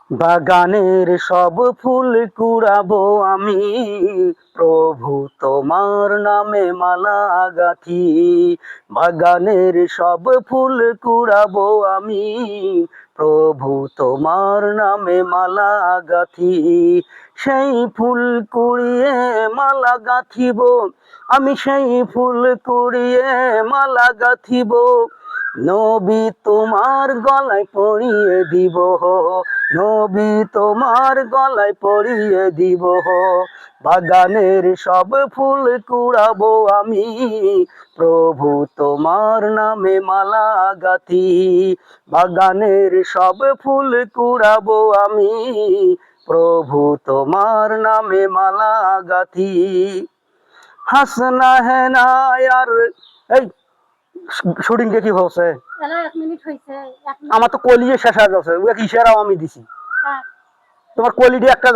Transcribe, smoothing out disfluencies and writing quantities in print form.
বাগানের সব ফুল কুড়াবো আমি, প্রভু তোমার নামে মালা গাঁথি। বাগানের সব ফুল কুড়াবো আমি, প্রভু তোমার নামে মালা গাঁথি। সেই ফুল কুড়িয়ে মালা গাঁথিব আমি, সেই ফুল কুড়িয়ে মালা গাঁথিব। নবী তোমার গলায় পরিয়ে দিব, নবী তোমার গলায় পরিয়ে দিব। বাগানের সব ফুল কুড়াবো আমি, প্রভু তোমার নামে মালা গাঁথি। বাগানের সব ফুল কুড়াবো আমি, প্রভু তোমার নামে মালা গাঁথি। হাসনা হ্যাঁ না আর এই শুটিং কে কি হচ্ছে? আমার তো কলিয়ে শেষ হয়ে যাচ্ছে, ইশারাও আমি দিছি। তোমার কোয়ালিটি একটা